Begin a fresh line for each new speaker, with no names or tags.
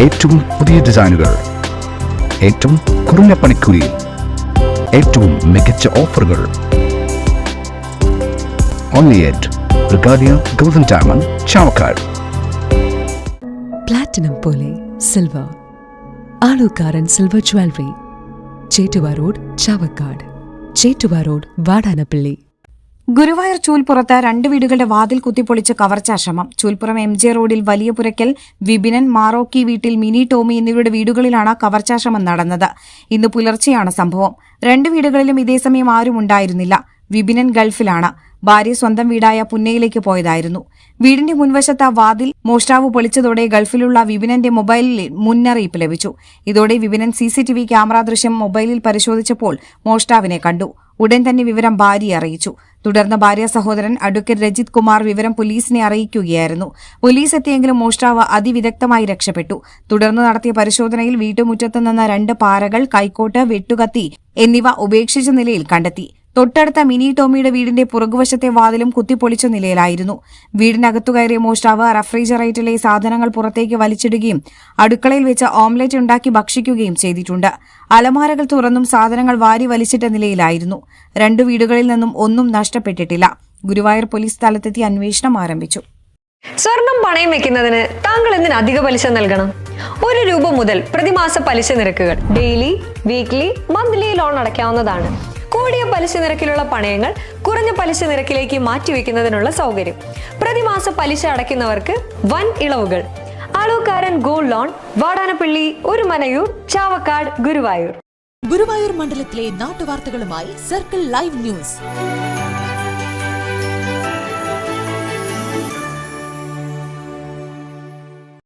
ഏറ്റവും പുതിയ ഡിസൈനുകൾ, ഏറ്റവും കുറഞ്ഞ പണിക്കൂലിയിൽ, ഏറ്റവും മികച്ച ഓഫറുകൾ. Only at Regalia Golden Diamond, Chavakkad.
Platinum പോലെ silver, Alukkaran silver jewellery, Chettuva road, Chavakkad. Chettuva road, Vadanappally.
Guruvayur ചൂൽപ്പുറത്ത് 2 വീടുകളുടെ വാതിൽ കുത്തിപ്പൊളിച്ച് കവർച്ചാശ്രമം. ചൂൽപ്പുറം MJ റോഡിൽ വലിയ പുരയ്ക്കൽ വിപിനൻ, മാറോക്കി വീട്ടിൽ മിനി ടോമി എന്നിവരുടെ വീടുകളിലാണ് കവർച്ചാശ്രമം നടന്നത്. ഇന്ന് പുലർച്ചെയാണ് സംഭവം. 2 വീടുകളിലും ഇതേസമയം ആരും ഉണ്ടായിരുന്നില്ല. വിപിനൻ ഗൾഫിലാണ്. ഭാര്യ സ്വന്തം വീടായ പുന്നയിലേക്ക് പോയതായിരുന്നു. വീടിന്റെ മുൻവശത്ത് വാതിൽ മോഷ്ടാവ് പൊളിച്ചതോടെ ഗൾഫിലുള്ള വിപിനന്റെ മൊബൈലിൽ മുന്നറിയിപ്പ് ലഭിച്ചു. ഇതോടെ വിപിനൻ CCTV ക്യാമറ ദൃശ്യം മൊബൈലിൽ പരിശോധിച്ചപ്പോൾ മോഷ്ടാവിനെ കണ്ടു. ഉടൻ തന്നെ വിവരം ഭാര്യയെ അറിയിച്ചു. തുടർന്ന് ഭാര്യ സഹോദരൻ അഡ്വക്കേറ്റ് രജിത് കുമാർ വിവരം പോലീസിനെ അറിയിക്കുകയായിരുന്നു. പോലീസ് എത്തിയെങ്കിലും മോഷ്ടാവ് അതിവിദഗ്ധമായി രക്ഷപ്പെട്ടു. തുടർന്ന് നടത്തിയ പരിശോധനയിൽ വീട്ടുമുറ്റത്ത് നിന്ന് 2 പാരകൾ, കൈക്കോട്ട്, വെട്ടുകത്തി എന്നിവ ഉപേക്ഷിച്ച നിലയിൽ കണ്ടെത്തി. തൊട്ടടുത്ത മിനി ടോമിയുടെ വീടിന്റെ പുറകുവശത്തെ വാതിലും കുത്തിപ്പൊളിച്ച നിലയിലായിരുന്നു. വീടിനകത്തു കയറിയ മോഷ്ടാവ് റെഫ്രിജറേറ്ററിലെ സാധനങ്ങൾ പുറത്തേക്ക് വലിച്ചിടുകയും അടുക്കളയിൽ വെച്ച് ഓംലെറ്റ് ഉണ്ടാക്കി ഭക്ഷിക്കുകയും ചെയ്തിട്ടുണ്ട്. അലമാരകൾ തുറന്നും സാധനങ്ങൾ വാരി വലിച്ചിട്ട നിലയിലായിരുന്നു. 2 വീടുകളിൽ നിന്നും ഒന്നും നഷ്ടപ്പെട്ടിട്ടില്ല. ഗുരുവായൂർ പോലീസ് സ്ഥലത്തെത്തി അന്വേഷണം ആരംഭിച്ചു.
സ്വർണം പണയം വെക്കുന്നതിന് താങ്കൾ എന്തിന് അധിക പലിശ നൽകണം? 1 രൂപ മുതൽ പ്രതിമാസ പലിശ നിരക്കുകൾ ഡെയിലി, വീക്ക്ലി, മന്ത്ലി ലോൺ അടയ്ക്കാവുന്നതാണ്. കൂടിയ പലിശ നിരക്കിലുള്ള പണയങ്ങൾ കുറഞ്ഞ പലിശ നിരക്കിലേക്ക് മാറ്റിവെക്കുന്നതിനുള്ള സൗകര്യം. പ്രതിമാസ പലിശ അടയ്ക്കുന്നവർക്ക് വൻ ഇളവുകൾ. Alukkaran gold loan, Vadanappally, Orumanayur, Chavakkad, Guruvayur.
ഗുരുവായൂർ മണ്ഡലത്തിലെ നാട്ടുവാർത്തകളുമായി സർക്കിൾ ലൈവ് ന്യൂസ്.